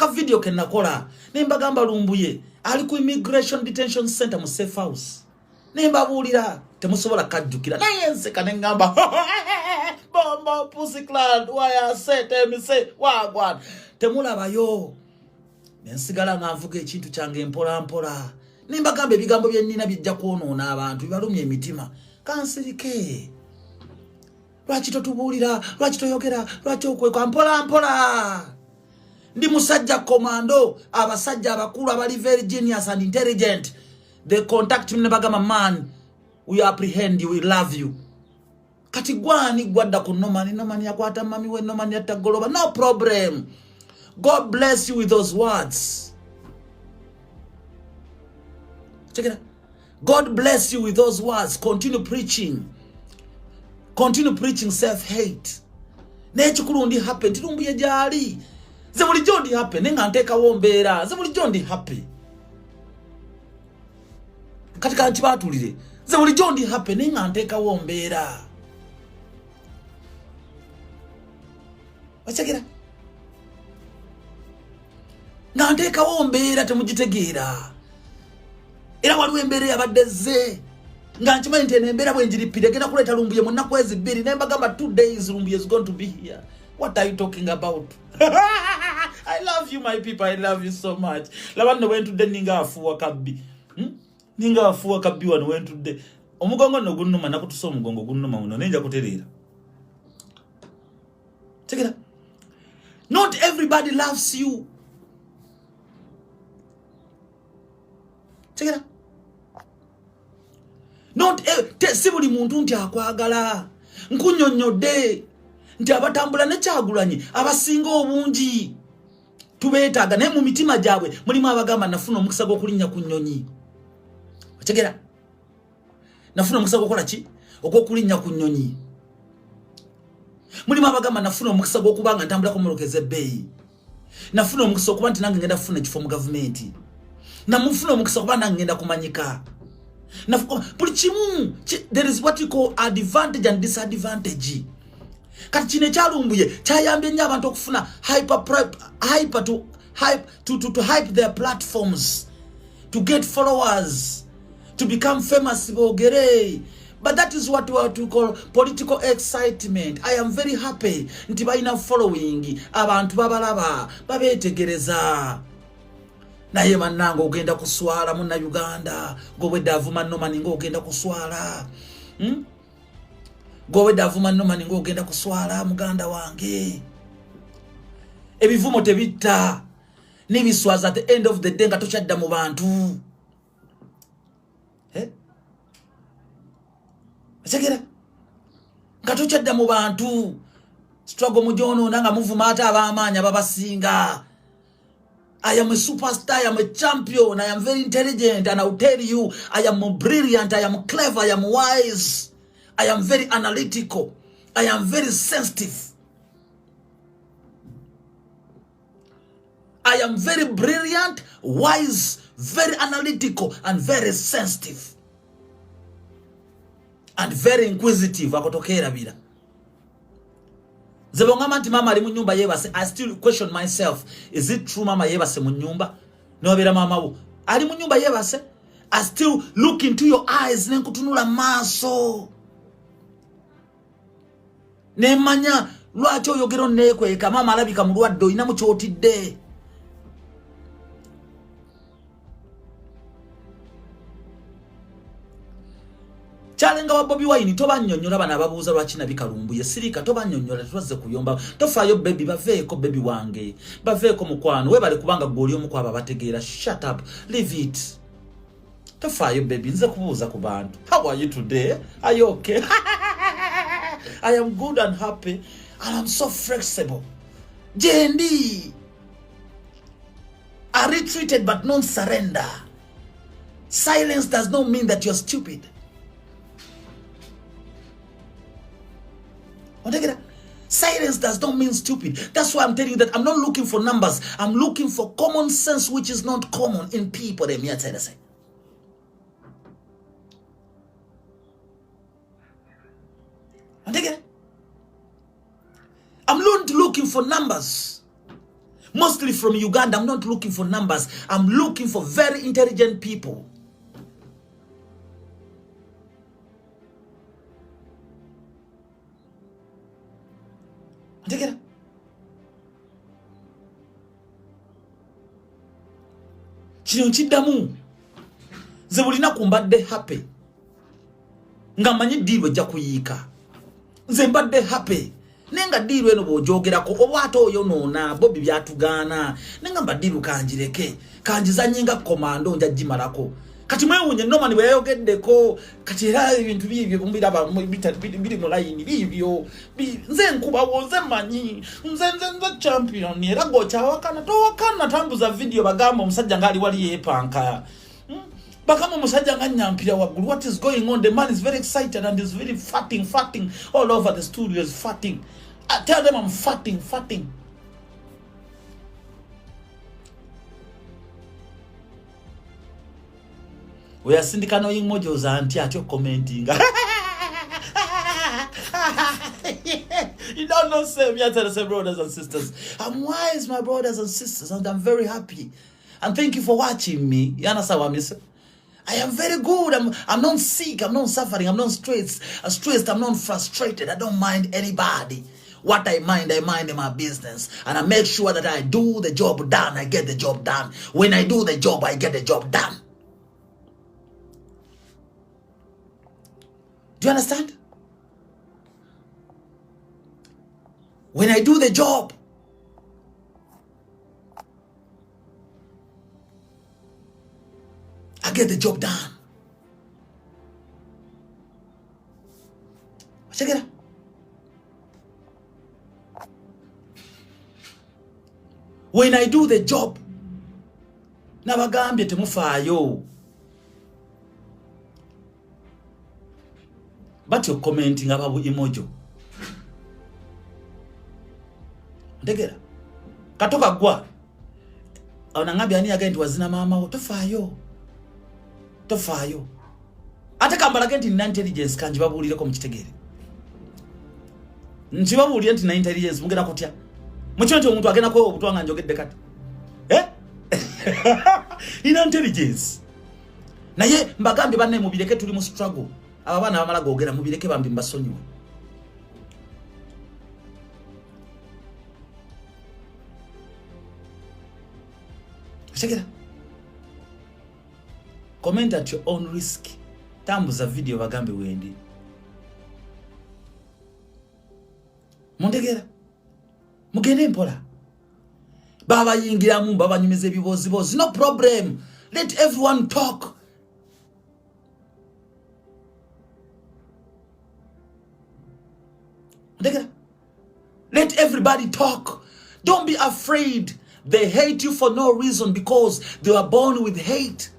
naka video ke nakola nemba gamba Lumbuye ali ku immigration detention center mu safe house nemba bulira temusobola kajjukira naye nseka ne ngamba bombo pussy clan why say me say wagwan temulabayo nensigala nga nvuga ekintu kyange mpola mpola nemba gamba ebigambo bye nnina bijja kwonoona abantu bibalumye emitima kansirike lwaki totubulira lwaki toyogera lwaki okweka mpola mpola ndi musajja komando abasajja abakulu abali very genius and intelligent. They contact me nebagama man we apprehend you we love you kati gwani gwadda ku nomani yakwata mami we nomani yatta golooba no problem. God bless you with those words. Check it out. God bless you with those words. Continue preaching self-hate. Nechukulu ndi happy tilumbuye jali ze buli jondi happy nenga nteka wombera ze buli jondi happy katika nchi batulire ze buli jondi happy nenga nteka wombera wachakira nga nteka wombera temujitegeera era waliwo embere yabadeze nga nchimanyi nti embera bwenjiripire genda kuleta Lumbuye mu nnaku ezibiri nemba gamba 2 days Lumbuye is going to be here. What are you talking about? I love you my people, I love you so much. Laba no went to the ninga afuwa kabbi. Ninga afuwa kabbi wano went to the omugongo no gunnuma nakutuso omugongo gunnuma uno nenja kuterera. Check it out. Not everybody loves you. Check it out. Not sibuli muntu nti akwagala nkunyonyodde nti abatambula ne kyagulanyi abasinga obungi tubeetaaga naye mu mitima gyabwe mulimu abagamba nafuna omukisa gw'okulinnya ku nnyonyi. Otegera nafuna omukisa gw'okola ki ogw'okulinnya ku nnyonyi. Mulimu abagamba nafuna omukisa gw'okubanga ntambula ku mmolokeza ebbeeyi. Nafuna omukisa okuba nti nange ngenda kufuna ekifo mu gavumenti. Namufuna omukisa okuba nange ngenda kumanyika. There is what you call advantage and disadvantage. Kati kino kya Lumbuye kyayambye nnyo abantu okufuna to hype their platforms, to get followers, to become famous bogere. But that is what we call political excitement. I am very happy nti balina following abantu babalaba babetegereza. Naye manango ogenda kuswala munna Uganda gobwedde avuma nomani ngo ogenda kuswala gobwedde avuma nomani ngo ogenda kuswala muganda wange ebivumo tebitta n'ebiswaza at the end of the day nga tokyadda mu bantu segera nga tokyadda mu bantu struggle mujono nanga muvuma ate ab'amaanya babasinga. I am a superstar, I am a champion, I am very intelligent, and I will tell you, I am brilliant, I am clever, I am wise, I am very analytical, I am very sensitive. I am very brilliant, wise, very analytical, and very sensitive. And very inquisitive, akotokera bila. Zebongama nti mama ali mu nyumba yebase. I still question myself. Is it true mama yebase mu nyumba? Nobera mama wo. Ali mu nyumba yebase. I still look into your eyes nenkutunula maso. Nemanya lwaki oyogero nekweka mama alabika mulwadde ina mukyotidde. Chalenga wa Bobi Wine toba nnyonnyola bana ababuuza lwaki nabika Lumbuye sirika toba nnyonnyola tuwaze kuyomba tofaayo baby baveeko baby wange baveeko mukwano webale kubanga goli omu kwaba bategeera. Shut up, leave it. Tofaayo baby nze kubuuza ku bantu. How are you today? Are you okay? I am good and happy and I'm so flexible. Jendi I retreated but not surrender. Silence does not mean that you're stupid. Silence does not mean stupid. That's why I'm telling you that I'm not looking for numbers. I'm looking for common sense, which is not common in people. I'm not looking for numbers. Mostly from Uganda. I'm not looking for numbers. I'm looking for very intelligent people. Take it. Kino kiddamu. Nze bulina kumbadde happy. Nga manyi diiru ejja kuyiika. Nze mbadde happy. Nenga diiru eno bw'ogyogerako oba ate oyonoona Bobbi byatugaana. Nenga mba diiru kanjireke. Kanjizanye nga komando nja gimalako. Kati mwewunye Norman bwe yayogeddeko. Kati era ebintu bibyo mbiraba biri mu layini bibyo. Nze nkubawo nze manyi. Nze champion. Era gokyawakana towakana tambuza video bagamba omusajja ngali wali yeepanka. Bakama musajja nga nyampira waggulu. What is going on? The man is very excited and is very farting all over the studio is farting. I tell them I'm farting. We are syndicano young mojos and you're commenting. You don't know, sir. We are telling say, brothers and sisters. I'm wise, my brothers and sisters, and I'm very happy. And thank you for watching me. You understand what I mean? I am very good. I'm not sick. I'm not suffering. I'm not stressed. I'm not frustrated. I don't mind anybody. What I mind in my business. And I make sure that I do the job done. I get the job done. When I do the job, I get the job done. Do you understand? When I do the job, I get the job done. Check it out. When I do the job, nabagambye temufaayo. But you're commenting about emoji. Ndegera. Katoka gwa. Onangambye ani agenti wazina mama wo tofaayo. Tofaayo. Ate kambala agenti nina intelligence kanji babulireko mu kitegere. Nchibabulira nti na intelligence mugenda kutya. Mukyonto omuntu agenda ko obutwanga njogedde kati. Ina intelligence. Naye mbagambye banne mubireke tuli mu struggle. Abana bamala gogera mubireke bambi mbasonyiwe. Check it out. Comment at your own risk. Tambuza video bagambe wendi. Mondegera. Mugende mpola. Baba yingiramu baba nyumeze ebibozibozi. No problem. Let everyone talk. Let everybody talk. Don't be afraid. They hate you for no reason because they were born with hate.